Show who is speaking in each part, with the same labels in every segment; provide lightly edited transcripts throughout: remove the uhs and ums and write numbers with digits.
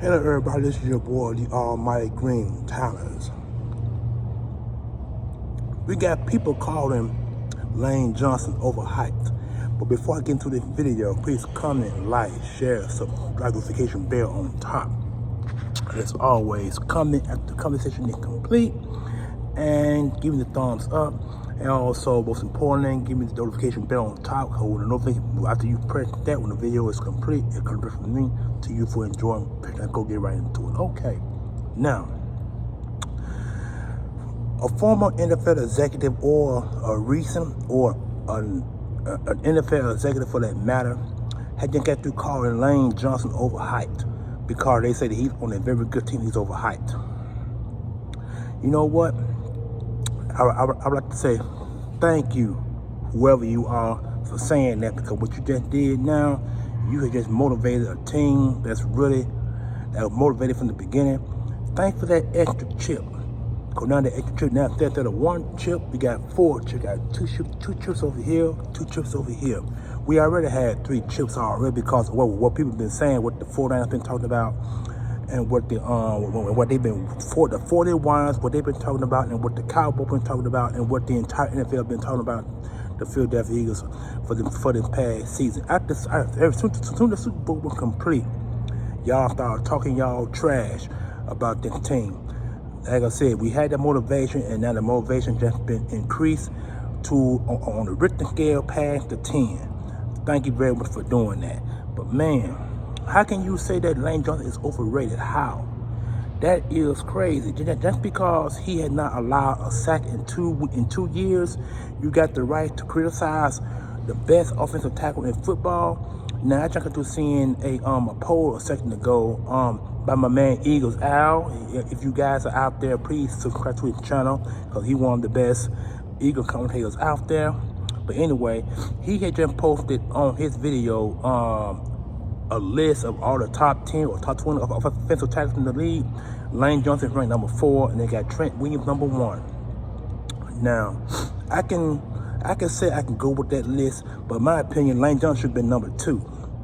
Speaker 1: Hello everybody, this is your boy, the Almighty Green Talents. We got people calling Lane Johnson overhyped. But before I get into this video, please comment, like, share, subscribe, notification bell on top. As always, comment after the conversation is complete and give me the thumbs up. And also, most importantly, give me the notification bell on top. So when the notification, after you press that, when the video is complete, it comes from me to you for enjoying. Let's go get right into it. Okay, now, a former NFL executive or a recent or an NFL executive for that matter had just got through calling Lane Johnson overhyped because they say that he's on a very good team. He's overhyped. You know what? I would like to say thank you, whoever you are, for saying that, because what you just did now, you have just motivated a team that was motivated from the beginning. Thanks for that extra chip. Because now the extra chip, now instead of one chip, we got 4 chips. We got two chips over here, 2 chips over here. We already had 3 chips already because of what people been saying, what the 49ers been talking about, and what they've been the 41s, what they've been talking about, and what the Cowboys been talking about, and what the entire NFL been talking about the Philadelphia Eagles for the past season. As soon as the Super Bowl was complete, y'all started talking y'all trash about this team. Like I said, we had that motivation, and now the motivation just been increased to on the Richter scale past the 10. Thank you very much for doing that. But man, how can you say that Lane Johnson is overrated? How? That is crazy. Just because he had not allowed a sack in 2 years, you got the right to criticize the best offensive tackle in football. Now, I just got to seeing a poll a second ago by my man Eagles Al. If you guys are out there, please subscribe to his channel because he one of the best Eagle commentators out there. But anyway, he had just posted on his video a list of all the top 10 or top 20 of offensive tackles in the league. Lane Johnson ranked number 4, and they got Trent Williams number 1. Now, I can say I can go with that list, but in my opinion, Lane Johnson should have been number 2.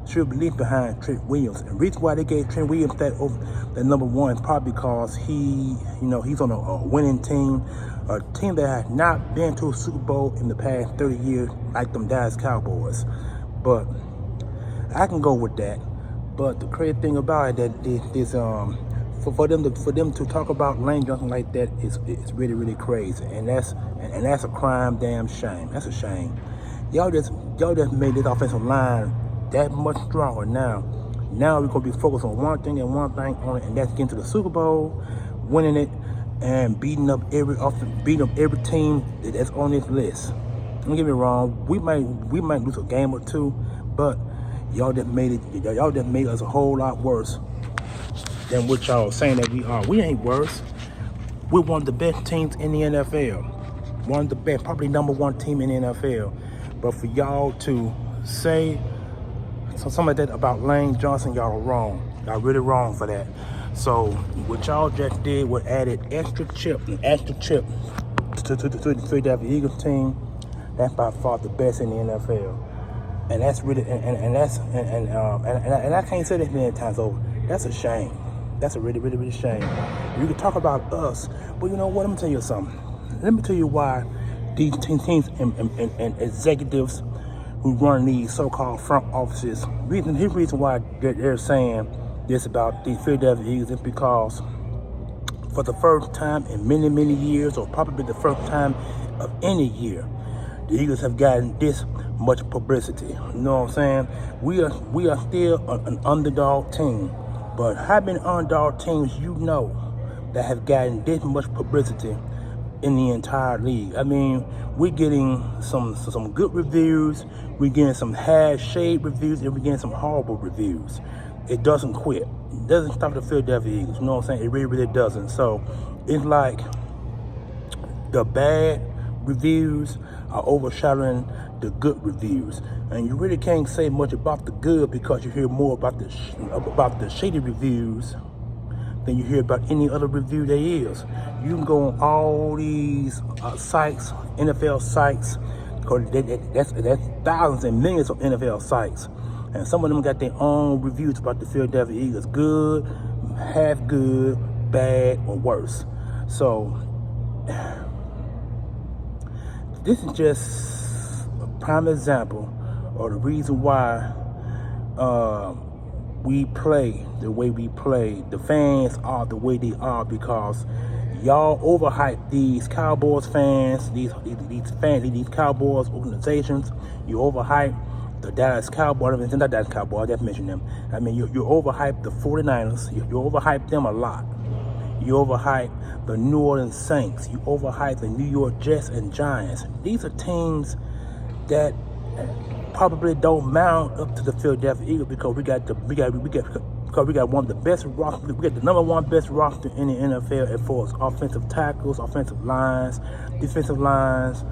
Speaker 1: Should be lead behind Trent Williams. And the reason why they gave Trent Williams that number 1 is probably because he's on a winning team, a team that has not been to a Super Bowl in the past 30 years, like them Dallas Cowboys. But I can go with that. But the crazy thing about it is for them to talk about Lane Johnson like that is really, really crazy. And that's a crime, damn shame. That's a shame. Y'all just made this offensive line that much stronger now. Now we're gonna be focused on one thing only, and that's getting to the Super Bowl, winning it, and beating up every team that's on this list. Don't get me wrong, we might lose a game or 2, but y'all just made us a whole lot worse than what y'all saying that we are. We ain't worse. We're one of the best teams in the NFL. One of the best, probably number 1 team in the NFL. But for y'all to say something like that about Lane Johnson, y'all are wrong. Y'all really wrong for that. So what y'all just did was added extra chip to the Philadelphia Eagles team. That's by far the best in the NFL. And that's really and I can't say that many times over. That's a shame. That's a really, really, really shame. You can talk about us, but you know what? Let me tell you something. Let me tell you why these teams and executives who run these so-called front offices, his reason why they're saying this about the Philadelphia Eagles is because for the first time in many, many years, or probably the first time of any year, the Eagles have gotten this much publicity. You know what I'm saying? We are still an underdog team, but how many underdog teams you know that have gotten this much publicity in the entire league? I mean, we're getting some good reviews, we're getting some shade reviews, and we're getting some horrible reviews. It doesn't quit. It doesn't stop the Philadelphia Eagles. You know what I'm saying? It really, really doesn't. So it's like the bad reviews are overshadowing the good reviews, and you really can't say much about the good because you hear more about the shady reviews than you hear about any other review there is. You can go on all these sites, NFL sites, because that's thousands and millions of NFL sites, and some of them got their own reviews about the Philadelphia Eagles, good, half good, bad, or worse. So this is just a prime example of the reason why we play the way we play. The fans are the way they are because y'all overhype these Cowboys fans, these Cowboys organizations. You overhype the Dallas Cowboys, not Dallas Cowboys, I didn't mention them. I mean, you overhype the 49ers. You overhype them a lot. You overhype the New Orleans Saints. You overhype the New York Jets and Giants. These are teams that probably don't mount up to the Philadelphia Eagles because we got one of the best rosters. We got the number one best roster in the NFL as far as offensive tackles, offensive lines, defensive lines,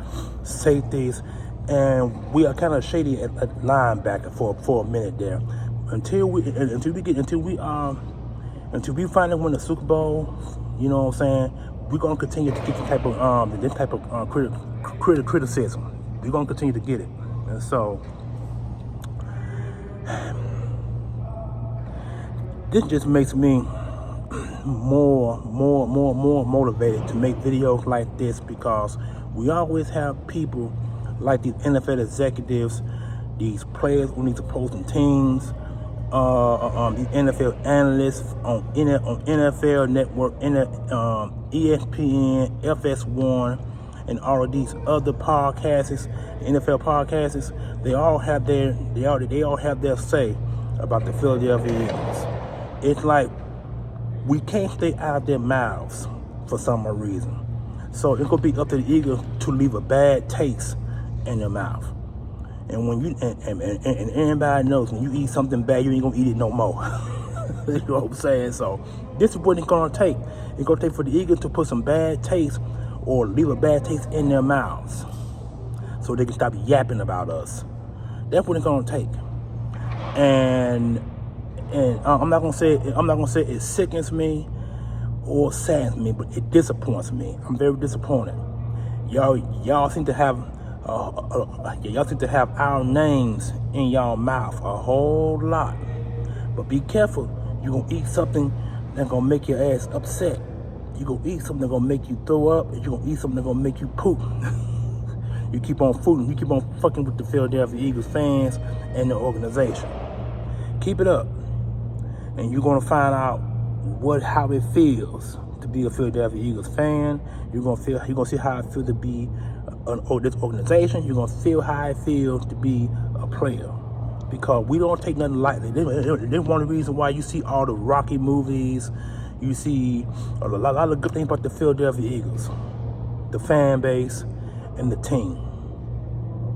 Speaker 1: safeties, and we are kind of shady at linebacker for a minute there until we finally win the Super Bowl. You know what I'm saying? We're gonna continue to get this type of criticism. We're gonna continue to get it, and so this just makes me more motivated to make videos like this because we always have people like these NFL executives, these players on these opposing teams, these NFL analysts on NFL Network, ESPN, FS1, and all of these other podcasts, NFL podcasts. They all have their say about the Philadelphia Eagles. It's like we can't stay out of their mouths for some reason. So it's gonna be up to the Eagles to leave a bad taste in their mouth. And when you and anybody knows when you eat something bad, you ain't gonna eat it no more. You know what I'm saying? So this is what it's gonna take. It's gonna take for the Eagles to put some bad taste or leave a bad taste in their mouths, so they can stop yapping about us. That's what it's gonna take. And I'm not gonna say it sickens me or saddens me, but it disappoints me. I'm very disappointed. Y'all seem to have our names in y'all mouth a whole lot. But be careful. You're gonna eat something that's gonna make your ass upset. You're gonna eat something that's gonna make you throw up, and you're gonna eat something that's gonna make you poop. You keep on fooling. You keep on fucking with the Philadelphia Eagles fans and the organization. Keep it up, and you're gonna find out how it feels to be a Philadelphia Eagles fan. You're gonna see how it feels to be this organization. You're gonna feel how it feels to be a player, because we don't take nothing lightly. This is one of the reasons why you see all the Rocky movies. You see a lot of good things about the Philadelphia Eagles, the fan base, and the team.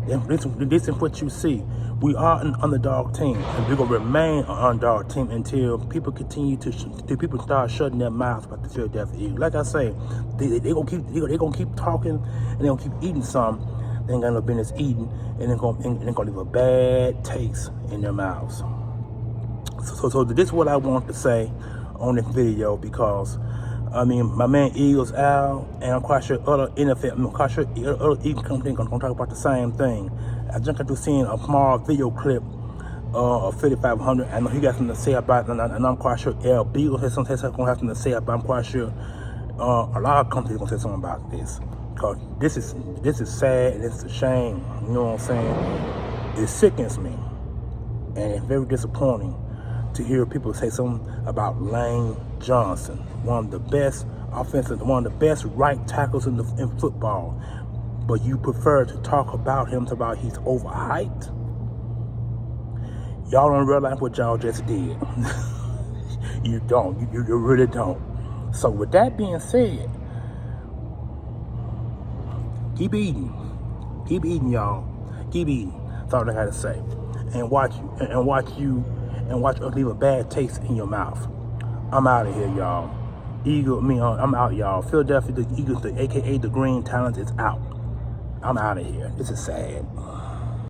Speaker 1: This is what you see. We are an underdog team, and we're gonna remain an underdog team until people people start shutting their mouths about the Philadelphia Eagles. Like I say, they gonna keep talking, and they gonna keep eating some. They ain't got no business eating, and they're gonna leave a bad taste in their mouths. So this is what I want to say on this video, because I mean, my man Eagles out, and I'm quite sure other other Eagles companies gonna talk about the same thing. I just got to see a small video clip of 5500. I know he got something to say about it, and I'm quite sure LB will have something to say about it. I'm quite sure a lot of companies gonna say something about this, because this is sad and it's a shame. You know what I'm saying? It sickens me, and it's very disappointing to hear people say something about Lane Johnson, one of the best right tackles in football, but you prefer to talk about him about he's overhyped. Y'all don't realize what y'all just did. You don't. You really don't. So with that being said, keep eating, y'all. Keep eating. That's all I gotta say. And watch us leave a bad taste in your mouth. I'm out of here, y'all. I'm out, y'all. Philadelphia, the Eagles, aka the Green Talent, is out. I'm out of here. This is sad.